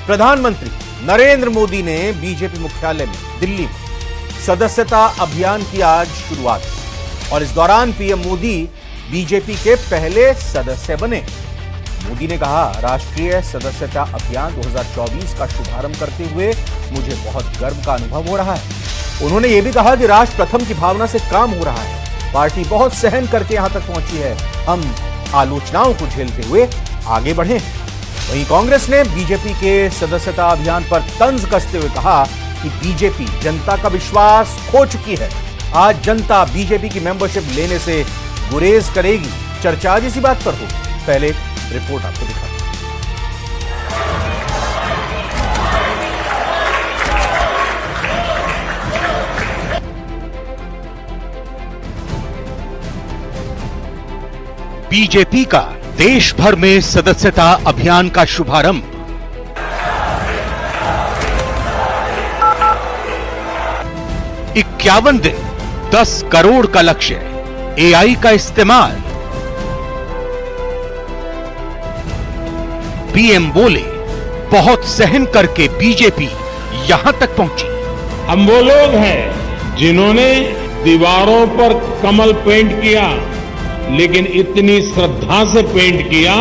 प्रधानमंत्री नरेंद्र मोदी ने बीजेपी मुख्यालय में दिल्ली में सदस्यता अभियान की आज शुरुआत और इस दौरान पीएम मोदी बीजेपी के पहले सदस्य बने। मोदी ने कहा, राष्ट्रीय सदस्यता अभियान 2024 का शुभारंभ करते हुए मुझे बहुत गर्व का अनुभव हो रहा है। उन्होंने यह भी कहा कि राष्ट्र प्रथम की भावना से काम हो रहा है। पार्टी बहुत सहन करके यहां तक पहुंची है। हम आलोचनाओं को झेलते हुए आगे बढ़े। वहीं कांग्रेस ने बीजेपी के सदस्यता अभियान पर तंज कसते हुए कहा कि बीजेपी जनता का विश्वास खो चुकी है। आज जनता बीजेपी की मेंबरशिप लेने से गुरेज करेगी। चर्चा आज इसी बात पर होगी। पहले रिपोर्ट आपको दिखाते हैं। बीजेपी का देश भर में सदस्यता अभियान का शुभारंभ। इक्यावन दिन 10 करोड़ का लक्ष्य, एआई का इस्तेमाल। पीएम बोले, बहुत सहन करके बीजेपी यहां तक पहुंची। हम वो लोग हैं जिन्होंने दीवारों पर कमल पेंट किया, लेकिन इतनी श्रद्धा से पेंट किया,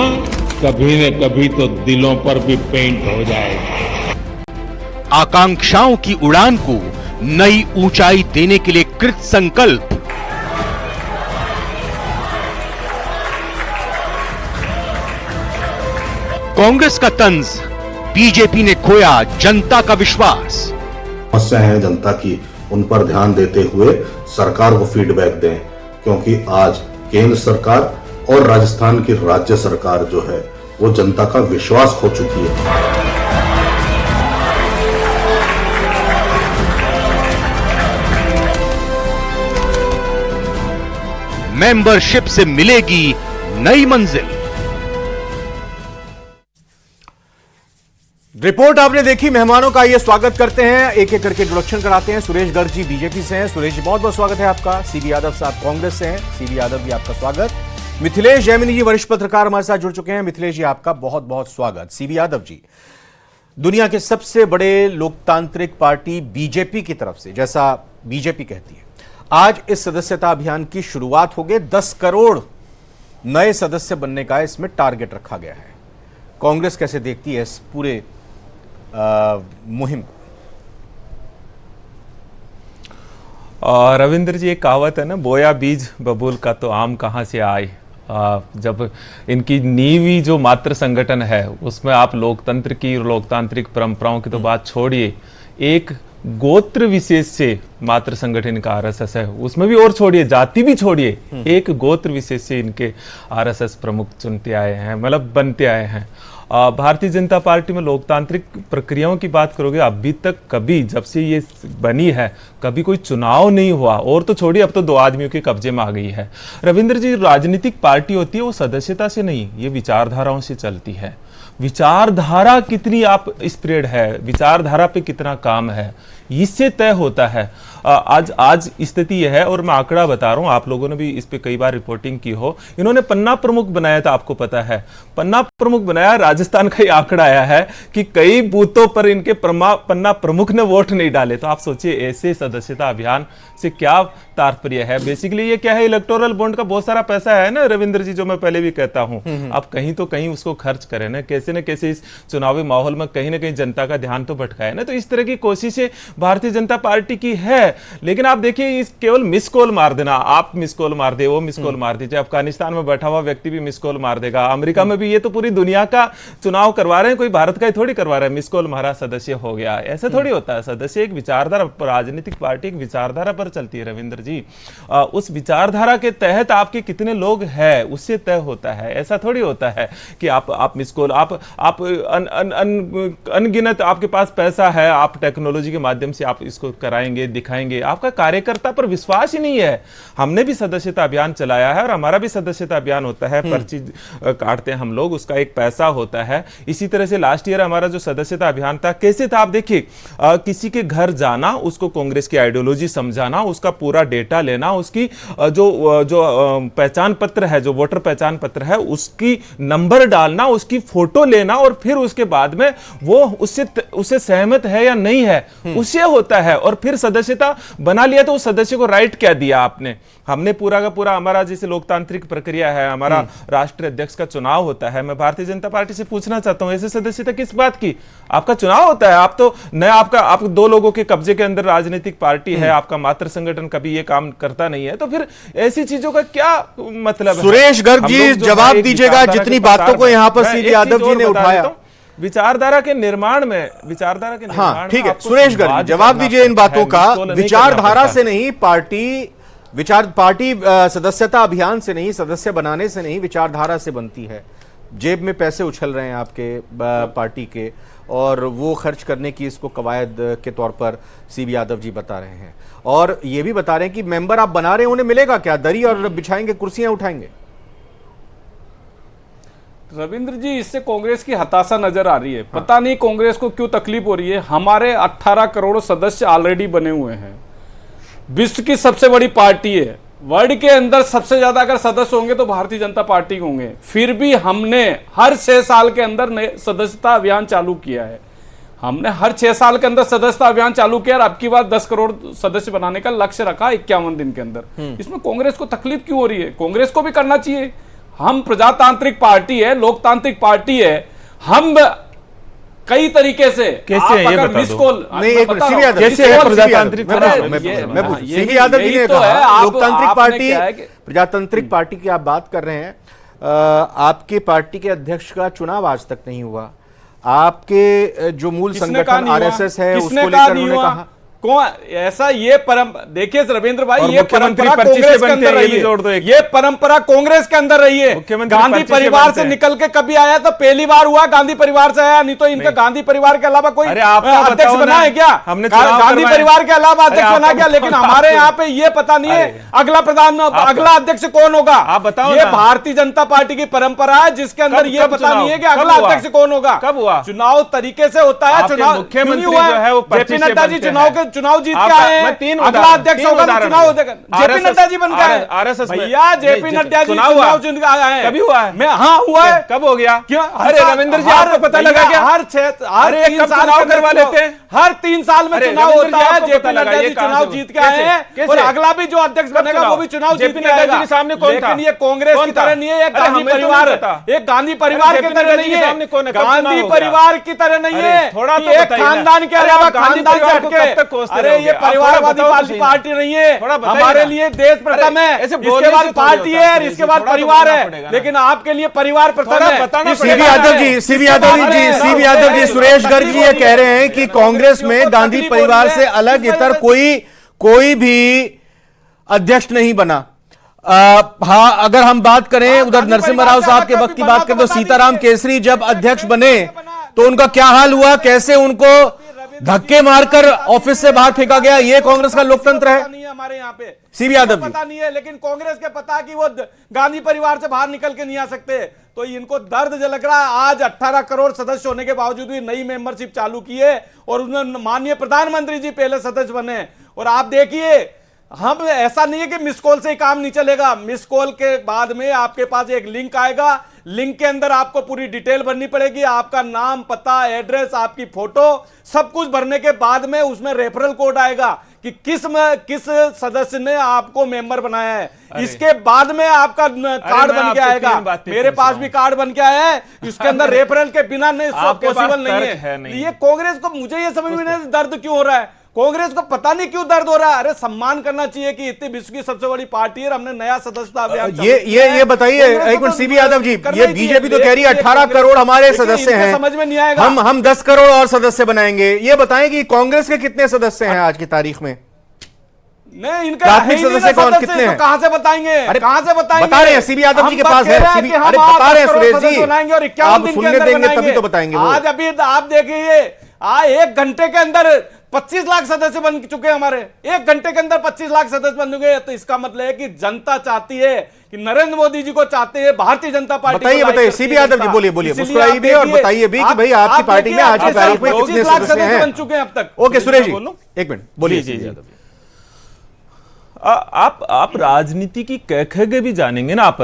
कभी न कभी तो दिलों पर भी पेंट हो जाएगा। आकांक्षाओं की उड़ान को नई ऊंचाई देने के लिए कृत संकल्प। कांग्रेस का तंज, बीजेपी ने खोया जनता का विश्वास। समस्या है जनता की, उन पर ध्यान देते हुए सरकार को फीडबैक दें, क्योंकि आज केंद्र सरकार और राजस्थान की राज्य सरकार जो है वो जनता का विश्वास खो चुकी है। मेंबरशिप से मिलेगी नई मंजिल। रिपोर्ट आपने देखी। मेहमानों का ये स्वागत करते हैं, एक एक करके इंट्रोडक्शन कराते हैं। सुरेश गर्ग जी बीजेपी से हैं। सुरेश जी बहुत बहुत स्वागत है आपका। सीबी यादव साहब कांग्रेस से हैं। सीबी यादव जी आपका स्वागत। मिथिलेश जैमिनी जी वरिष्ठ पत्रकार हमारे साथ जुड़ चुके हैं। मिथिलेश जी आपका बहुत बहुत स्वागत। सीबी यादव जी, दुनिया के सबसे बड़े लोकतांत्रिक पार्टी बीजेपी की तरफ से, जैसा बीजेपी कहती है, आज इस सदस्यता अभियान की शुरुआत हो गई। 10 करोड़ नए सदस्य बनने का इसमें टारगेट रखा गया है। कांग्रेस कैसे देखती है इस पूरे मुहिम को? रविंद्र जी, एक कहावत है ना, बोया बीज बबूल का तो आम कहाँ से आए। जब इनकी नींव ही जो मात्र संगठन है, उसमें आप लोकतंत्र की, लोकतांत्रिक परंपराओं की तो बात छोड़िए, एक गोत्र विशेष से मात्र संगठन का आरएसएस है, उसमें भी और छोड़िए, जाति भी छोड़िए, एक गोत्र विशेष से इनके आरएसएस प्रमुख चुनते आए हैं, मतलब बनते आए हैं। भारतीय जनता पार्टी में लोकतांत्रिक प्रक्रियाओं की बात करोगे, अभी तक कभी, जब से ये बनी है, कभी कोई चुनाव नहीं हुआ, और तो छोड़िए अब तो 2 आदमियों के कब्जे में आ गई है। रविंद्र जी, राजनीतिक पार्टी होती है वो सदस्यता से नहीं, ये विचारधाराओं से चलती है। विचारधारा कितनी आप स्प्रेड है, विचारधारा पे कितना काम है, इससे तय होता है। आज स्थिति यह है, और मैं आंकड़ा बता रहा हूं, आप लोगों ने भी इस पे कई बार रिपोर्टिंग की हो। इन्होंने पन्ना प्रमुख बनाया था, आपको पता है, पन्ना प्रमुख बनाया। राजस्थान का ही आंकड़ा आया है कि कई बूथों पर इनके पन्ना प्रमुख ने वोट नहीं डाले। तो आप सोचिए ऐसे सदस्यता अभियान से क्या तात्पर्य है। बेसिकली ये क्या है, इलेक्टोरल बॉन्ड का बहुत सारा पैसा है ना रविंद्र जी, जो मैं पहले भी कहता हूं, आप कहीं तो कहीं उसको खर्च करें ना, कैसे न कैसे इस चुनावी माहौल में कहीं ना कहीं जनता का ध्यान तो भटकाए ना। तो इस तरह की कोशिशें भारतीय जनता पार्टी की है। लेकिन आप देखिए, इस केवल मिस कॉल मार देना, आप मिस कॉल मार दे, वो मिस कॉल मार दीजिए, अफगानिस्तान में बैठा हुआ व्यक्ति भी मिस कॉल मार देगा, अमेरिका में भी, ये तो पूरी दुनिया का चुनाव करवा रहे हैं, कोई भारत का ही थोड़ी करवा रहा है। मिस कॉल मारा सदस्य हो गया, ऐसा थोड़ी होता है। सदस्य एक विचारधारा, राजनीतिक पार्टी एक विचारधारा पर चलती है रविंद्र जी। उस विचारधारा के तहत आपके कितने लोग हैं उससे तय होता है। ऐसा थोड़ी होता है कि आप मिस कॉल, आप अनगिनत आपके पास पैसा है, आप टेक्नोलॉजी के माध्यम माध्यम से आप इसको कराएंगे, दिखाएंगे। आपका कार्यकर्ता पर विश्वास ही नहीं है। हमने भी सदस्यता अभियान चलाया है और हमारा भी सदस्यता अभियान होता है, पर्ची काटते हैं हम लोग, उसका एक पैसा होता है। इसी तरह से लास्ट ईयर हमारा जो सदस्यता अभियान था, कैसे था आप देखिए, किसी के घर जाना, उसको कांग्रेस की आइडियोलॉजी समझाना, उसका पूरा डेटा लेना, उसकी जो पहचान पत्र है, जो वोटर पहचान पत्र है, उसकी नंबर डालना, उसकी फोटो लेना और फिर उसके बाद में वो उससे सहमत है या नहीं है, उससे होता है। और फिर सदस्यता बना लिया तो उस सदस्य को राइट क्या दिया आपने? हमने पूरा का पूरा, हमारा जैसे लोकतांत्रिक प्रक्रिया है, हमारा राष्ट्रीय अध्यक्ष का चुनाव होता है। मैं भारतीय जनता पार्टी से पूछना चाहता हूं, ऐसे सदस्यता किस बात की? आपका चुनाव होता है, आप तो नया, आप दो लोगों के कब्जे के अंदर राजनीतिक पार्टी है, आपका मात्र संगठन कभी ये काम करता नहीं है, तो फिर ऐसी चीजों का क्या मतलब है? सुरेश गर्ग जी जवाब दीजिएगा जितनी बातों को यहाँ पर सीधी यादव जी ने उठाया। विचारधारा के निर्माण में, हाँ ठीक है, सुरेश गर्ग जवाब दीजिए इन बातों का। विचारधारा से नहीं, पार्टी सदस्यता अभियान से नहीं, सदस्य बनाने से नहीं, विचारधारा से बनती है। जेब में पैसे उछल रहे हैं आपके पार्टी के, और वो खर्च करने की इसको कवायद के तौर पर सीबी यादव जी बता रहे हैं। और ये भी बता रहे हैं कि मेंबर आप बना रहे हैं, उन्हें मिलेगा क्या? दरी और बिछाएंगे, कुर्सियां उठाएंगे? रविंद्र जी, इससे कांग्रेस की हताशा नजर आ रही है। पता नहीं कांग्रेस को क्यों तकलीफ हो रही है। हमारे 18 करोड़ सदस्य ऑलरेडी बने हुए हैं, विश्व की सबसे बड़ी पार्टी है, वर्ल्ड के अंदर सबसे ज्यादा अगर सदस्य होंगे तो भारतीय जनता पार्टी के होंगे। फिर भी हमने हर 6 साल के अंदर सदस्यता अभियान चालू किया है। हमने हर 6 साल के अंदर सदस्यता अभियान चालू किया और अब की बार 10 करोड़ सदस्य बनाने का लक्ष्य रखा 51 दिन के अंदर। इसमें कांग्रेस को तकलीफ क्यों हो रही है? कांग्रेस को भी करना चाहिए। हम प्रजातांत्रिक पार्टी है, लोकतांत्रिक पार्टी है। हम कई तरीके से कैसे है ये बता दो। नहीं, कैसे है प्रजातांत्रिक? सीबी यादव जी ने कहा लोकतांत्रिक पार्टी, प्रजातांत्रिक पार्टी की आप बात कर रहे हैं। आपके पार्टी के अध्यक्ष का चुनाव आज तक नहीं हुआ। आपके जो मूल संगठन आरएसएस है उसको लेकर उन्होंने कहा ऐसा, ये देखिए रविंद्र भाई, ये परंपरा कांग्रेस के अंदर रही है। ये परंपरा कांग्रेस के अंदर रही है। गांधी परिवार से निकल के कभी आया तो पहली बार हुआ गांधी परिवार से आया, नहीं तो इनका गांधी परिवार के अलावा कोई अध्यक्ष बना है क्या? गांधी परिवार के अलावा अध्यक्ष बना क्या? लेकिन हमारे यहाँ पे ये पता नहीं है अगला अध्यक्ष कौन होगा। ये भारतीय जनता पार्टी की परंपरा है जिसके अंदर ये पता नहीं है कि अगला अध्यक्ष कौन होगा। कब हुआ चुनाव? तरीके से होता है चुनाव। मुख्यमंत्री जो है वो जेपी नड्डा जी चुनाव जीत के आए हैं, अगला अध्यक्ष होगा तो चुनाव हो जाएगा। जेपी नड्डा जी बन गए आरएसएस में। भैया जेपी नड्डा जी चुनाव जीत के आए हैं। कभी हुआ है? मैं हाँ हुआ है। कब हो गया? क्यों? अरे रविंद्र जी, आपको पता लगा क्या? हर 3 साल करवा लेते हैं। हर 3 साल में चुनाव होता है। जेपी नड्डा जी चुनाव जीत के आए हैं और अगला भी जो अध्यक्ष बनेगा वो भी चुनाव जीत के आएगा। सामने कौन था? लेकिन ये कांग्रेस की तरह नहीं है, एक गांधी परिवार, एक गांधी परिवार की तरह नहीं है, गांधी परिवार की तरह नहीं है। एक खानदान के अलावा खानदान से हटके, अरे ये परिवारवादी पार्टी नहीं है। हमारे लिए देश प्रथम है, इसके बाद पार्टी है, इसके बाद परिवार है, लेकिन आपके लिए परिवार प्रथम है। सीबी यादव जी, सुरेश गर्ग जी ये कह रहे हैं कि कांग्रेस में गांधी परिवार से अलग इतर कोई भी अध्यक्ष नहीं बना। हाँ, अगर हम बात करें उधर नरसिम्हा राव साहब के वक्त की बात करें तो सीताराम केसरी जब अध्यक्ष बने तो उनका क्या हाल हुआ, कैसे उनको धक्के मारकर ऑफिस से बाहर फेंका गया। ये कांग्रेस का लोकतंत्र है? नहीं है हमारे यहाँ पे सीबी यादव जी पता नहीं है, लेकिन कांग्रेस के पता कि वो गांधी परिवार से बाहर निकल के नहीं आ सकते, तो इनको दर्द लग रहा है। आज 18 करोड़ सदस्य होने के बावजूद भी नई मेंबरशिप चालू की है और उन्होंने माननीय प्रधानमंत्री जी पहले सदस्य बने। और आप देखिए, हम ऐसा नहीं है कि मिस कॉल से ही काम नहीं चलेगा। मिस कॉल के बाद में आपके पास एक लिंक आएगा, लिंक के अंदर आपको पूरी डिटेल भरनी पड़ेगी, आपका नाम, पता, एड्रेस, आपकी फोटो, सब कुछ भरने के बाद में उसमें रेफरल कोड आएगा कि किस सदस्य ने आपको मेंबर बनाया है। इसके बाद में आपका कार्ड बन के आएगा। मेरे पास भी कार्ड बन के आया है, इसके अंदर रेफरल के बिना नहीं पॉसिबल नहीं है। ये कांग्रेस को, मुझे ये समझ में नहीं दर्द क्यों हो रहा है। कांग्रेस को पता नहीं क्यों दर्द हो रहा है। अरे सम्मान करना चाहिए कि इतनी विश्व की सबसे बड़ी पार्टी है, हमने नया सदस्यता अभियान। ये बताइए एक मिनट सीबी यादव जी, ये बीजेपी तो कह रही है 18 करोड़ हमारे सदस्य हैं, समझ में नहीं आएगा। हम 10 करोड़ और सदस्य बनाएंगे। ये बताएं कि कांग्रेस के कितने सदस्य हैं आज की तारीख में? नहीं, इनका सदस्य कौन कितने हैं? कहां से बताएंगे? अरे कहां से बताएंगे? बता रहे हैं सीबी यादव जी के पास है। अरे बता रहे हैं सुरेश जी, और 51 दिन के अंदर देंगे तभी तो बताएंगे। आज अभी आप देखिए, 1 घंटे के अंदर 25 लाख सदस्य बन चुके हैं हमारे, 1 घंटे के अंदर 25 लाख सदस्य बन चुके हैं। तो इसका मतलब है कि जनता चाहती है कि नरेंद्र मोदी जी को चाहते हैं भारतीय जनता पार्टी। बताइए सीबी यादव जी, बोलिए मुस्कुराइए भी और बताइए भी कि भाई आपकी पार्टी में आज की तारीख में कितने सदस्य हैं बन चुके हैं अब तक। ओके सुरेश जी, एक मिनट बोलिए। जी आप राजनीति की कह भी जानेंगे ना आप,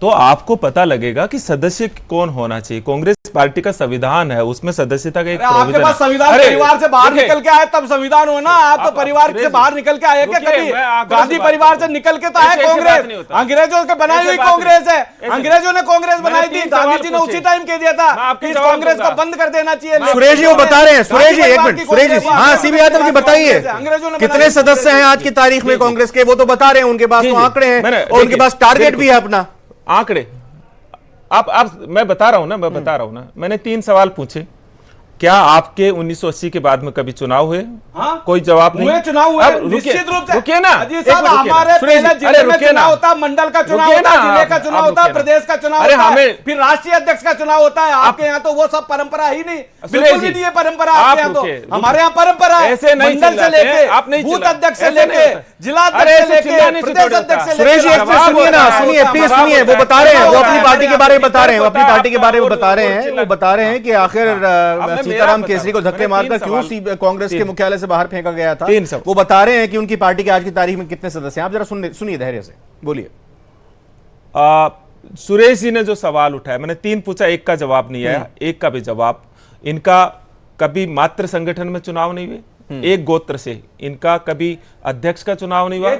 तो आपको पता लगेगा कि सदस्य कौन होना चाहिए। कांग्रेस पार्टी का संविधान है, उसमें सदस्यता का एक आपके पास संविधान परिवार से बाहर निकल के आए तब संविधान हो ना। आप तो परिवार से बाहर निकल के आए क्या कभी? गांधी परिवार से निकल के तो आए कांग्रेस, अंग्रेजों के बनाई हुई कांग्रेस है, अंग्रेजों ने कांग्रेस बनाई थी, गांधी जी ने उसी टाइम कह दिया था कि इस कांग्रेस को बंद कर देना चाहिए। सुरेश जी वो बता रहे हैं, सुरेश जी एक मिनट, सुरेश जी हाँ सीबी यादव जी बताइए कितने सदस्य हैं आज की तारीख में कांग्रेस के? वो तो बता रहे हैं, उनके पास तो आंकड़े हैं और उनके पास टारगेट भी है अपना आंकड़े। आप मैं बता रहा हूं ना, मैंने 3 सवाल पूछे। क्या आपके 1980 के बाद में कभी चुनाव हुए? हाँ? कोई जवाब नहीं। चुनाव हुए निश्चित रूप से। रुकिए ना, हमारे पहले जिले में चुनाव होता, मंडल का चुनाव होता, जिले का चुनाव होता, प्रदेश का चुनाव होता है, फिर राष्ट्रीय अध्यक्ष का चुनाव होता है। आपके यहाँ तो वो सब परंपरा ही नहीं, बिल्कुल भी नहीं है परंपरा आपके यहाँ। तो हमारे यहाँ परंपरा है, मंडल से लेके बूथ अध्यक्ष से लेके जिला अध्यक्ष से लेके प्रदेश अध्यक्ष से। सुरेश जी एक मिनट सुनिए ना, सुनिए प्लीज सुनिए। वो बता रहे हैं, वो अपनी पार्टी के बारे में बता रहे हैं, वो अपनी पार्टी के बारे में बता रहे हैं। वो बता रहे हैं कि आखिर सीताराम केसरी को धक्के मारकर क्यों कांग्रेस के मुख्यालय से बाहर फेंका गया था। वो बता रहे हैं कि उनकी पार्टी के आज की तारीख में कितने सदस्य हैं। आप जरा सुनिए धैर्य से, बोलिए। सुरेश जी ने जो सवाल उठाया, मैंने 3 पूछा, एक का जवाब नहीं आया, एक का भी जवाब। इनका कभी मात्र संगठन में चुनाव नहीं हुए, एक गोत्र से इनका कभी अध्यक्ष का चुनाव नहीं हुआ,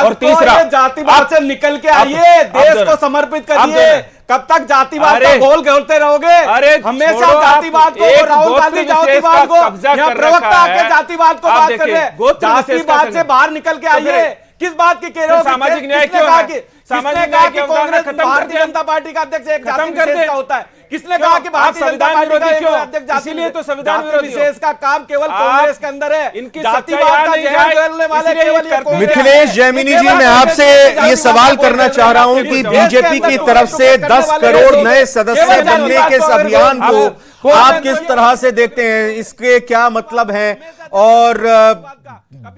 और तीसरा जातिवाद से निकल के आइए, देश को समर्पित करिए। कब तक जातिवाद का गोल घोलते रहोगे? हमेशा जातिवाद को, राहुल गांधी जातिवाद को, यहाँ प्रवक्ता आके जातिवाद को बात कर रहे हैं। जातिवाद से बाहर निकल के आइए। किस बात की कह रहे हो? सामाजिक न्याय क्यों है? सामाजिक न्याय की कांग्रेस भारतीय जनता पार्टी का अध्यक्ष एक जाति विशेष का होता है। किसने कहा कि भारतीय जनता पार्टी का अध्यक्ष जाति? इसीलिए तो संविधान विशेष का काम केवल कांग्रेस के अंदर है। इनकी जातिवाद का जहर जलने वाले केवल मिथिलेश जैमिनी जी, मैं आपसे ये सवाल करना चाह रहा हूं कि बीजेपी की तरफ से 10 करोड़ नए सदस्य बनने के इस अभियान को आप किस तरह से देखते हैं? इसके क्या मतलब है? और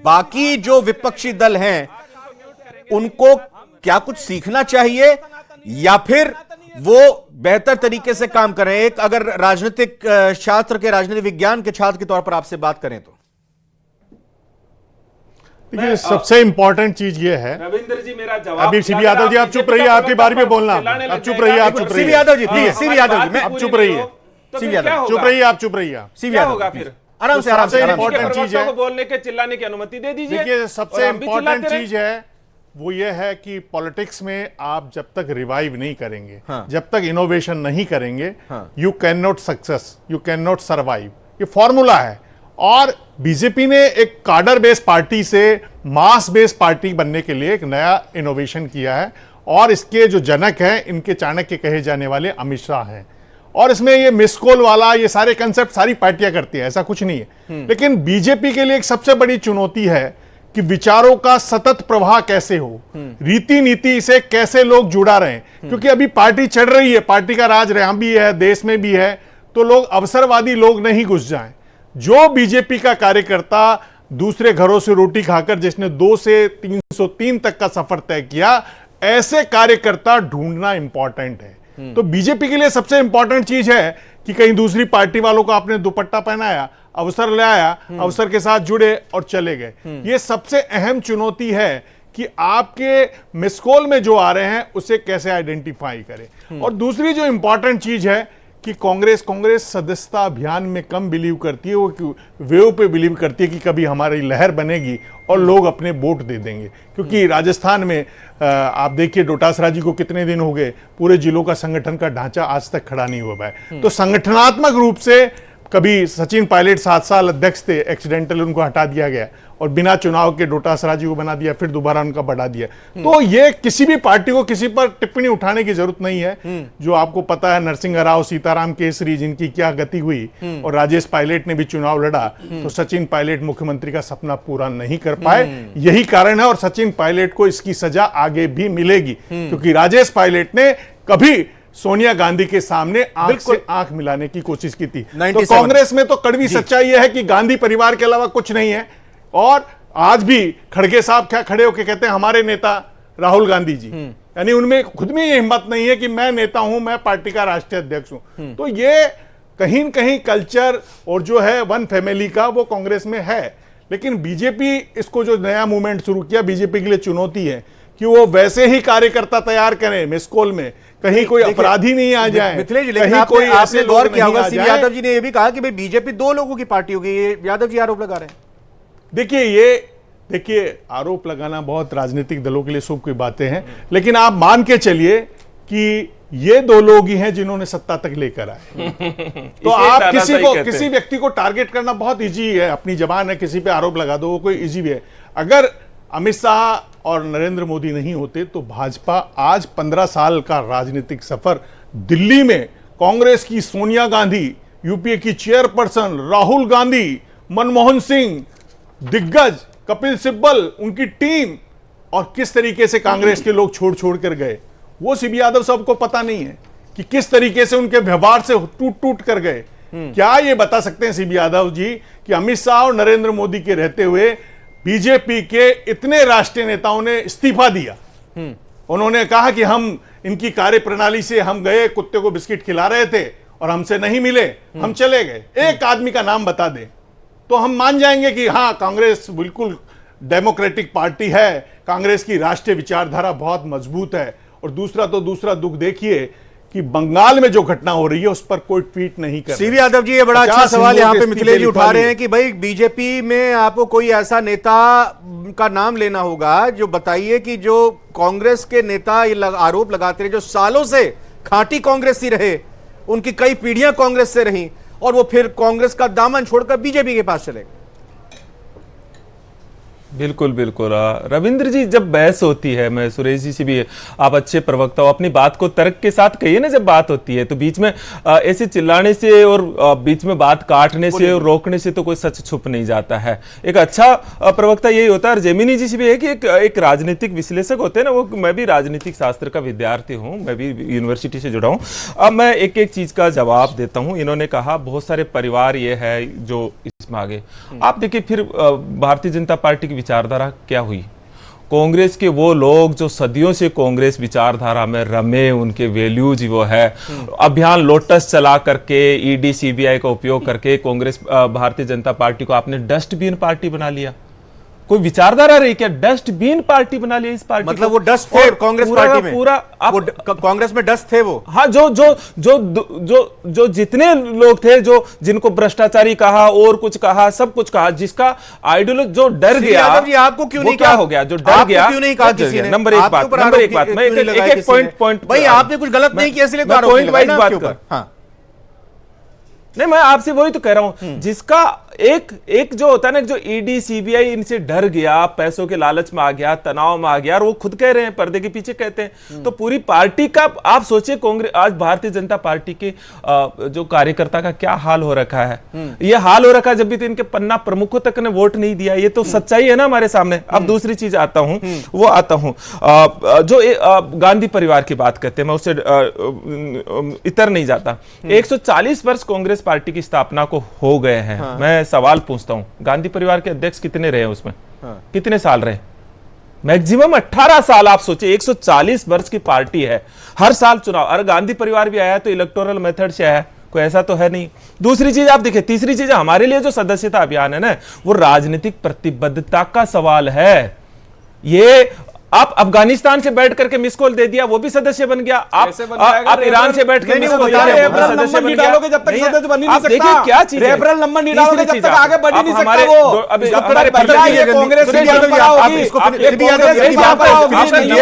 बाकी जो विपक्षी दल हैं उनको क्या कुछ सीखना चाहिए या फिर वो बेहतर तरीके से काम करें? एक अगर राजनीतिक शास्त्र के, राजनीतिक विज्ञान के छात्र के तौर पर आपसे बात करें तो देखिए, सबसे इंपॉर्टेंट चीज ये है। रविंद्र जी मेरा जवाब। अभी सीबी यादव जी आप चुप रहिए, आपकी बारी में बोलना। आप चुप रहिए, आप चुप रहिए। CB Yadav ji please, CB Yadav ji मैं आप चुप रहिए, सीबी यादव चुप रहिए, आप चुप रहिए। सीबी यादव होगा फिर आराम से, आराम से। इंपॉर्टेंट चीज है, बोलने के, चिल्लाने की अनुमति दे दीजिए। देखिए सबसे इंपॉर्टेंट चीज है वो ये है कि पॉलिटिक्स में आप जब तक रिवाइव नहीं करेंगे, जब तक इनोवेशन नहीं करेंगे, you can not success, you can not survive. ये फॉर्मूला है। और बीजेपी ने एक कार्डर बेस्ड पार्टी से मास बेस्ड पार्टी बनने के लिए एक नया इनोवेशन किया है और इसके जो जनक हैं, इनके चाणक्य कहे जाने वाले अमित शाह हैं। और इसमें ये मिसकॉल वाला ये सारे कंसेप्ट सारी पार्टियां करती है, ऐसा कुछ नहीं है। लेकिन बीजेपी के लिए एक सबसे बड़ी चुनौती है कि विचारों का सतत प्रवाह कैसे हो, रीति नीति से कैसे लोग जुड़ा रहे। क्योंकि अभी पार्टी चढ़ रही है, पार्टी का राज यहाँ भी है, देश में भी है, तो लोग अवसरवादी लोग नहीं घुस जाएं। जो बीजेपी का कार्यकर्ता दूसरे घरों से रोटी खाकर जिसने 2 से 303 तक का सफर तय किया, ऐसे कार्यकर्ता ढूंढना इंपॉर्टेंट है। तो बीजेपी के लिए सबसे इंपॉर्टेंट चीज है कि कहीं दूसरी पार्टी वालों को आपने दुपट्टा पहनाया, अवसर ले आया, अवसर के साथ जुड़े और चले गए। ये सबसे अहम चुनौती है कि आपके मिसकॉल में जो आ रहे हैं उसे कैसे आइडेंटिफाई करें। और दूसरी जो इंपॉर्टेंट चीज है कि कांग्रेस सदस्यता अभियान में कम बिलीव करती है, वो वेव पे बिलीव करती है कि कभी हमारी लहर बनेगी और लोग अपने वोट दे देंगे। क्योंकि राजस्थान में आप देखिए डोटासरा जी को कितने दिन हो गए, पूरे जिलों का संगठन का ढांचा आज तक खड़ा नहीं हुआ है। तो संगठनात्मक रूप से कभी सचिन पायलट 7 साल अध्यक्ष थे, एक्सीडेंटल उनको हटा दिया गया और बिना चुनाव के डोटासरा जी को बना दिया, फिर दोबारा उनका बढ़ा दिया। तो ये किसी भी पार्टी को किसी पर टिप्पणी उठाने की जरूरत नहीं है। जो आपको पता है नरसिंह राव, सीताराम केसरी जिनकी क्या गति हुई, और राजेश पायलट ने भी चुनाव लड़ा, तो सचिन पायलट मुख्यमंत्री का सपना पूरा नहीं कर पाए। यही कारण है और सचिन पायलट को इसकी सजा आगे भी मिलेगी, क्योंकि राजेश पायलट ने कभी सोनिया गांधी के सामने आंख से आंख मिलाने की कोशिश की थी। तो 97 कांग्रेस में तो कड़वी सच्चाई यह है कि गांधी परिवार के अलावा कुछ नहीं है। और आज भी खड़गे साहब क्या खड़े होकर कहते हैं हमारे नेता राहुल गांधी जी, यानी उनमें खुद में ये हिम्मत नहीं है कि मैं नेता हूं, मैं पार्टी का राष्ट्रीय अध्यक्ष हूं। तो ये कहीं न कहीं कल्चर और जो है वन फैमिली का वो कांग्रेस में है। लेकिन बीजेपी इसको जो नया मूवमेंट शुरू किया, बीजेपी के लिए चुनौती है कि वो वैसे ही कार्यकर्ता तैयार करें मिसकोल में, कहीं कोई अपराधी नहीं आ जाए, मिथिलेश जी, लेकिन कहीं कोई आपने ऐसे गौर लोग किया नहीं होगा आ सीबी जाए। यादव जी ने यह भी कहा कि भाई बीजेपी 2 लोगों की पार्टी होगी, ये यादव जी आरोप लगा रहे हैं। देखिए आरोप लगाना बहुत राजनीतिक दलों के लिए शुभ की बातें हैं, लेकिन आप मान के चलिए कि ये 2 लोग ही हैं जिन्होंने सत्ता तक लेकर आए। तो आप किसी व्यक्ति को टारगेट करना बहुत इजी है, अपनी जबान है, किसी पे आरोप लगा दो, वो कोई इजी भी है। अगर अमित शाह और नरेंद्र मोदी नहीं होते तो भाजपा आज 15 साल का राजनीतिक सफर दिल्ली में कांग्रेस की सोनिया गांधी, यूपीए की चेयरपर्सन राहुल गांधी, मनमोहन सिंह, दिग्गज कपिल सिब्बल, उनकी टीम, और किस तरीके से कांग्रेस के लोग छोड़ छोड़ कर गए, वो सीबी यादव साहब को पता नहीं है कि किस तरीके से उनके व्यवहार से टूट टूट कर गए। क्या ये बता सकते हैं सीबी यादव जी कि अमित शाह और नरेंद्र मोदी के रहते हुए बीजेपी के इतने राष्ट्रीय नेताओं ने इस्तीफा दिया? उन्होंने कहा कि हम इनकी कार्यप्रणाली से हम गए, कुत्ते को बिस्किट खिला रहे थे और हमसे नहीं मिले, हम चले गए। एक आदमी का नाम बता दें तो हम मान जाएंगे कि हाँ, कांग्रेस बिल्कुल डेमोक्रेटिक पार्टी है, कांग्रेस की राष्ट्रीय विचारधारा बहुत मजबूत है। और दूसरा दुख देखिए कि बंगाल में जो घटना हो रही है उस पर कोई ट्वीट नहीं कर रहा। सीबी यादव जी, ये बड़ा अच्छा सवाल यहाँ पे मिथिलेश जी उठा रहे हैं कि भाई बीजेपी में आपको कोई ऐसा नेता का नाम लेना होगा जो बताइए कि जो कांग्रेस के नेता ये आरोप लगाते रहे, जो सालों से खांटी कांग्रेसी रहे, उनकी कई पीढ़ियां कांग्रेस से रही, और वो फिर कांग्रेस का दामन छोड़कर बीजेपी के पास चले गए। बिल्कुल बिल्कुल रविंद्र जी, जब बहस होती है, मैं सुरेश जी से भी, आप अच्छे प्रवक्ता हो, अपनी बात को तर्क के साथ कहिए ना। जब बात होती है तो बीच में ऐसे चिल्लाने से और बीच में बात काटने से और रोकने से तो कोई सच छुप नहीं जाता है। एक अच्छा प्रवक्ता यही होता है। और जेमिनी जी से भी है कि एक राजनीतिक विश्लेषक होते हैं ना, वो, मैं भी राजनीतिक शास्त्र का विद्यार्थी हूँ, मैं भी यूनिवर्सिटी से जुड़ा हूँ। अब मैं एक एक चीज का जवाब देता हूँ। इन्होंने कहा बहुत सारे परिवार ये है जो इसमें आगे, आप देखिए फिर भारतीय जनता पार्टी की विचारधारा क्या हुई। कांग्रेस के वो लोग जो सदियों से कांग्रेस विचारधारा में रमे, उनके वैल्यूज वो है, अभियान लोटस चला करके, ईडी सीबीआई का उपयोग करके कांग्रेस भारतीय जनता पार्टी को आपने डस्टबिन पार्टी बना लिया। कोई विचारधारा रही क्या? डस्टबिन पार्टी बना लिया इस पार्टी, मतलब वो डस्ट थे कांग्रेस पार्टी में, पूरा वो कांग्रेस में डस्ट थे वो। हाँ, जो जितने लोग थे, जो जिनको भ्रष्टाचारी कहा और कुछ कहा, सब कुछ कहा, जिसका आइडियोलॉजी जो डर गया। आपको क्यों नहीं क्या हो गया? जो डर गया, क्यों नहीं कहा किसी ने? नंबर एक बात, मैं एक पॉइंट भाई, आपने कुछ गलत नहीं किया इसलिए पॉइंट वाइज बात कर। हाँ, नहीं, मैं आपसे वही तो कह रहा हूं, जिसका एक जो होता है ना, जो ईडी सीबीआई इनसे डर गया, पैसों के लालच में आ गया, तनाव में आ गया, और वो खुद कह रहे हैं, पर्दे के पीछे कहते हैं। तो पूरी पार्टी का आप सोचिए, कांग्रेस आज भारतीय जनता पार्टी के जो कार्यकर्ता का क्या हाल हो रखा है। ये हाल हो रखा है जब भी तो इनके पन्ना प्रमुखों तक ने वोट नहीं दिया। ये तो सच्चाई है ना हमारे सामने। अब दूसरी चीज आता हूं, जो गांधी परिवार की बात करते हैं, मैं उससे इतर नहीं जाता। 140 वर्ष कांग्रेस पार्टी की स्थापना को हो गए हैं। मैं सवाल पूछता हूं, गांधी परिवार के अध्यक्ष कितने रहे उसमें? कितने साल रहे? मैक्सिमम 18 साल। आप सोचिए, 140 वर्ष की पार्टी है, हर साल चुनाव। अरे गांधी परिवार भी आया तो इलेक्टोरल मेथड से आया, कोई ऐसा तो है नहीं। दूसरी चीज आप देखिए, तीसरी चीज हमारे लिए जो सदस्यता अभियान है ना, वो राजनीतिक प्रतिबद्धता का सवाल है। ये आप अफगानिस्तान से बैठ करके मिस कॉल दे दिया, वो भी सदस्य बन गया। आप ईरान से बैठ के मिस कॉल दिया, नंबर नहीं डालोगे जब तक सदस्य बन ही नहीं सकता। क्या चीज है? रेफरल नंबर नहीं डालोगे जब तक आगे बढ़ ही नहीं सकता। वो अभी जब हमारे तक भैया ये कांग्रेस की परंपरा होगी, ये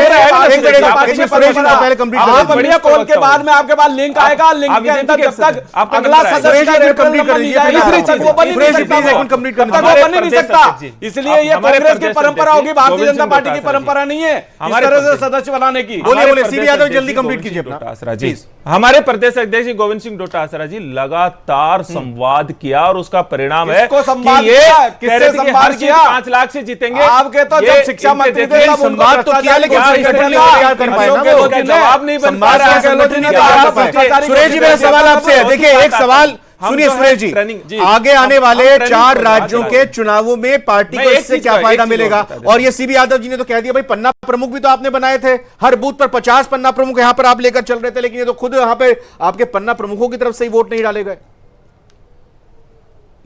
आप बढ़िया कॉल के बाद में आपके पास लिंक आएगा, लिंक के अंदर जब तक अगला सदस्य का रेफरल नंबर नहीं जाएगा वो बन ही नहीं सकता। इसलिए ये कांग्रेस की परंपरा होगी, भारतीय जनता पार्टी की परंपरा नहीं है। नहीं है इस हमारे तरह से प्रदेश- सदस्य बनाने की। बोलिए, हमारे बोलिए, प्रदेश सीबी यादव अध्यक्ष जल्दी जी कंप्लीट गोविंद कीजिए सिंह अपना। डोटासरा जी, प्लीज। हमारे प्रदेश अध्यक्ष जी गोविंद सिंह डोटासरा जी लगातार संवाद किया और उसका परिणाम है किसको संवाद कि ये किया? कह किससे रहे थे कि संवाद हर सीट किया? 5 लाख से जीतेंगे। आपके तो ये जब शिक्षा इनके मंत्री थे देखिए तब उनको संवाद तो किया, लेकिन भ्रष्टाचारी संगठन घोषित नहीं किया। तैयार कर पाए ना अशोक वो। गहलोत जी ने- जवाब नहीं बन पा संवाद रहा से है। संगठन नहीं कहा तैयार था कर पाए। भ्रष्टाचारी सुरेश जी, घोषित मेरा किया। सवाल आपसे है, हम देखिए तो एक सवाल हम सुनिए तो है सुरेश जी, ट्रेनिंग जी। आगे आने हम वाले ट्रेनिंग 4 पर बात राज्यों चला के रहे हैं। चुनावों में पार्टी मैं को एक इससे चीज क्या का- फायदा एक चीज मिलेगा? और बता देता और ये सीबी यादव जी ने तो कह दिया भाई पन्ना प्रमुख भी तो आपने बनाए थे, हर बूथ पर 50 पन्ना प्रमुख यहां पर आप लेकर चल रहे थे, लेकिन ये तो खुद यहां पे आपके पन्ना प्रमुखों की तरफ से ही वोट नहीं डाले गए।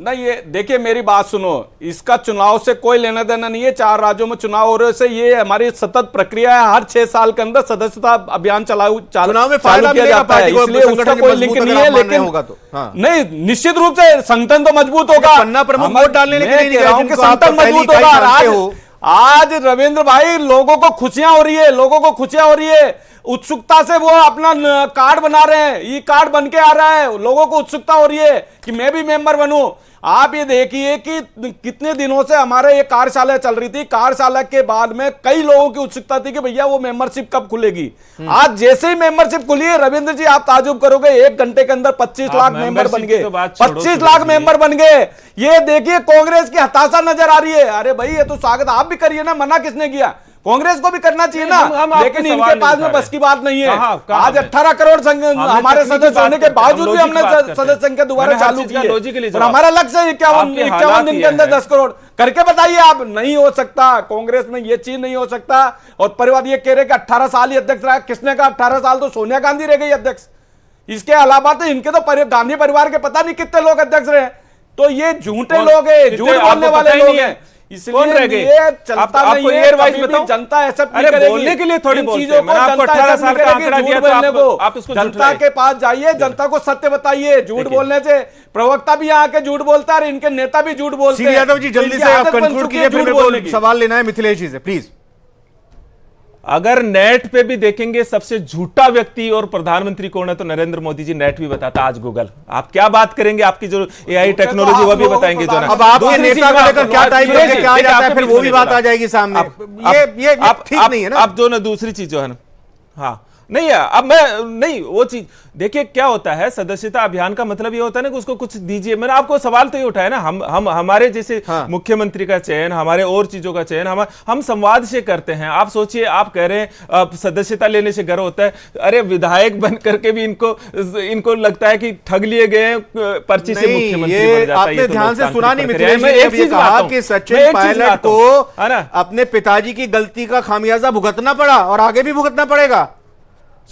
नहीं, ये देखिए मेरी बात सुनो, इसका चुनाव से कोई लेना देना नहीं है। 4 राज्यों में चुनाव हो रहे से ये हमारी सतत प्रक्रिया है। हर 6 साल के अंदर सदस्यता अभियान चुनाव में फायदा चालू किया मिलेगा जाता है, पार्टी को, इसलिए संगठन उसका जो कोई मजबूत लिंक अगर नहीं आप है। मान रहे लेकिन होगा तो, हाँ। नहीं, निश्चित रूप से संगठन तो मजबूत होगा। पन्ना प्रमुख हम वोट डालने के लिए नहीं मैं कह रहा गए, हूं कि जिनको आप संगठन पहली मजबूत इकाई होगा। जानते आज हो। आज रविंद्र भाई लोगों को खुशियां हो रही है, लोगों को खुशियां हो रही है, उत्सुकता से वो अपना कार्ड बना रहे हैं, ई कार्ड बन के आ रहा है, लोगों को उत्सुकता हो रही है कि मैं भी मेंबर बनूं। आप ये देखिए कि कितने दिनों से हमारे ये कार्यशाला चल रही थी, कार्यशाला के बाद में कई लोगों की उत्सुकता थी कि भैया वो मेंबरशिप कब खुलेगी। आज जैसे ही मेंबरशिप खुली है रविंद्र जी, आप ताजुब करोगे, 1 घंटे के अंदर 25 लाख मेंबर बन गए, 25 लाख मेंबर बन गए। ये देखिए कांग्रेस की हताशा नजर आ रही है। अरे भाई ये तो स्वागत आप भी करिए ना, मना किसने किया? कांग्रेस को भी करना चाहिए ना, हम आपके लेकिन सवाल इनके नहीं पास उठा में रहे। बस की बात नहीं है। कहाँ आज हमने? 18 करोड़ हमारे तकनीकी सदस्य बात होने के करते हैं, बावजूद भी हम हमने लॉजिक बात करते हैं। सदस्य संख्या दोबारा मैंने हर चालू चीज की का है। लॉजिकली और जवाब। हमारा लक्ष्य है 51 आपके 51 हालात दिन ये के अंदर हैं। 10 करोड़ करके बताइए आप। नहीं हो सकता, कांग्रेस में ये चीज नहीं हो सकता। और परिवार ये कह रहे कि 18 साल ही अध्यक्ष रहा, किसने कहा 18 साल? तो सोनिया गांधी रह गई अध्यक्ष। इसके अलावा तो इनके तो गांधी परिवार के पता नहीं कितने लोग अध्यक्ष रहे। तो ये झूठे लोग हैं, झूठ बोलने वाले लोग हैं। कौन रह गए? इसलिए चलता आपको नहीं है, ईयर वाइज कभी भी बताऊं? जनता एक्सेप्ट नहीं अरे करेगी। बोलने के लिए थोड़ी इन बोलते चीजों हैं। को मैंने आपको जनता 18 accept साल नहीं का करेगी, आंकड़ा झूठ दिया तो बोलने को। आप उसको झूठ जनता रहे। के पास जाइए, जनता को सत्य बताइए। झूठ बोलने से प्रवक्ता भी यहाँ के झूठ बोलता है और इनके नेता भी झूठ बोलते हैं। सीबी यादव जी तो जल्दी इनकी से आप आदत बन कंक्लूड चुकी कीजिए, है फिर झूठ मेरे बोलने को की। सवाल लेना है मिथिलेश जी से, प्लीज। अगर नेट पे भी देखेंगे सबसे झूठा व्यक्ति और प्रधानमंत्री कौन है तो नरेंद्र मोदी जी। नेट भी बताता आज गूगल। आप क्या बात करेंगे? आपकी जो एआई झूठे तो टेक्नोलॉजी आप वो भी लोगों को बताएंगे जो ना। अब आपके दूसरी नेता चीज को मैं लेकर आपको- क्या टाइम सुरेश लेके जी, क्या देखिए, जाता है, आपके फिर बीच वो में भी नहीं बात बोला। आ जाएगी सामने। ये ठीक नहीं है ना। अब जो ना दूसरी चीज जो है ना, हाँ नहीं है। अब मैं नहीं वो चीज देखिए क्या होता है, सदस्यता अभियान का मतलब ये होता है ना कि उसको कुछ दीजिए। मैंने आपको सवाल तो ये उठाया ना, हम हमारे जैसे हाँ। मुख्यमंत्री का चयन, हमारे और चीजों का चयन हम संवाद से करते हैं। आप सोचिए, आप कह रहे हैं सदस्यता लेने से गर्व होता है। अरे विधायक बन करके भी इनको लगता है कि ठग लिए गए हैं, पर्ची से नहीं, मुख्यमंत्री ये बन जाता है। आपने ये तो ध्यान से लोकतांत्रिक सुना नहीं प्रक्रिया है। मिथिलेश मैं जी ने एक अभी चीज कहा बताता हूं, कि मैं सचिन एक चीज पायलट बताता को हूं, है ना? अपने पिताजी की गलती का खामियाजा भुगतना पड़ा और आगे भी भुगतना पड़ेगा।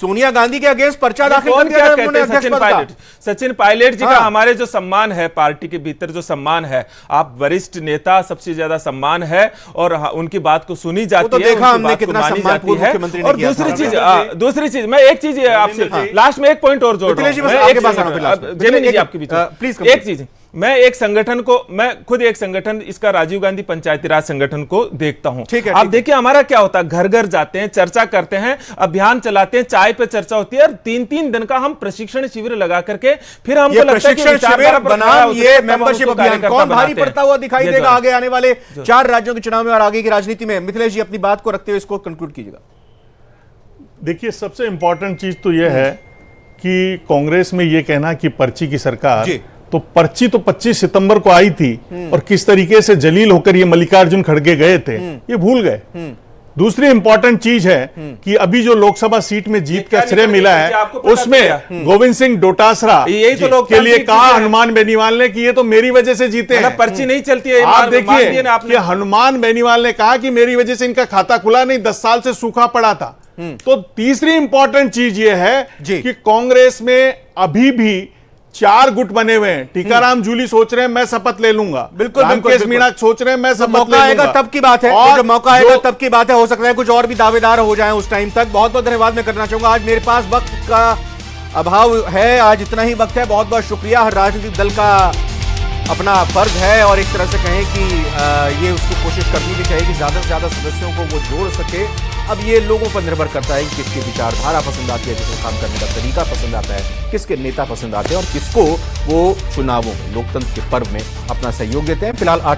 सोनिया गांधी के अगेंस्ट पर्चा दाखिल कर कौन दिया क्या था कहते उन्होंने हैं? अध्यक्ष सचिन पद का। पायलट, सचिन पायलट जी का हाँ। हमारे जो सम्मान है पार्टी के भीतर, जो सम्मान है, आप वरिष्ठ नेता, सबसे ज्यादा सम्मान है और उनकी बात को सुनी जाती तो है, देखा उनकी हमने बात को कितना मानी सम्मानपूर्ण जाती है। मुख्यमंत्री ने और किया था। दूसरी चीज मैं एक चीज आपसे लास्ट में एक पॉइंट और जोड़ रहा मिथिलेश जी, हूं। बस मैं आपके एक पास आना फिर लास्ट में। जयमिनी जी आपके बीच में प्लीज एक चीज, मैं एक संगठन को, मैं खुद एक संगठन, इसका राजीव गांधी पंचायती राज संगठन को देखता हूं। ठीक है, आप देखिए हमारा क्या होता है, घर घर जाते हैं, चर्चा करते हैं, अभियान चलाते हैं, चाय पे चर्चा होती है और 3-3 दिन का हम प्रशिक्षण शिविर लगा करके फिर हमको ये लगता है कि प्रशिक्षण विचारधारा शिविर पर बनाम खड़ा होते ये हैं, तब हम मेंबरशिप उसको अभियान कार्यकर्ता कौन भारी बनाते हैं। पड़ता हुआ दिखाई ये देगा जो- आगे आने वाले 4 राज्यों के चुनाव में और आगे की राजनीति में? मिथिलेश जी अपनी बात को रखते हुए इसको कंक्लूड कीजिएगा। देखिए, सबसे इंपॉर्टेंट चीज तो यह है कि कांग्रेस में यह कहना कि पर्ची की सरकार, जी। तो पर्ची तो 25 सितंबर को आई थी और किस तरीके से जलील होकर ये मल्लिकार्जुन खड़गे गए थे, ये भूल गए। दूसरी इंपॉर्टेंट चीज है कि अभी जो लोकसभा सीट में जीत का श्रेय मिला है उसमें गोविंद सिंह डोटासरा यही तो के लिए लोकतांत्रिक कहा चीजें हैं। हनुमान बेनीवाल ने कि ये तो मेरी वजह से जीते हैं। पर्ची नहीं चलती है, आप मान दिए देखिए ना आपने। कि हनुमान बेनीवाल ने कहा कि मेरी वजह से इनका खाता खुला नहीं, 10 साल से सूखा पड़ा था। तो तीसरी इंपॉर्टेंट चीज ये है जी। कि कांग्रेस में अभी भी 4 गुट बने हुए हैं। टीकाराम जूली सोच रहे हैं मैं शपथ ले लूंगा, बिल्कुल, रामकेश बिल्कुल। मीणा सोच रहे हैं मैं शपथ मौका ले आएगा लूंगा। तब की बात है, और जब मौका आएगा जो- तब की बात है। हो सकता है कुछ और भी दावेदार हो जाएं उस टाइम तक। बहुत बहुत धन्यवाद मैं करना चाहूंगा। आज मेरे पास वक्त का अभाव है, आज इतना ही वक्त है। बहुत बहुत शुक्रिया। हर राजनीतिक दल का अपना फर्ज है और एक तरह से कहें कि ये उसको कोशिश करनी भी चाहिए कि ज्यादा से ज्यादा सदस्यों को वो जोड़ सके। अब ये लोगों पर निर्भर करता है कि किसकी विचारधारा पसंद आती है, किसको काम करने का तरीका पसंद आता है, किसके नेता पसंद आते हैं और किसको वो चुनावों में, लोकतंत्र के पर्व में अपना सहयोग देते हैं। फिलहाल 8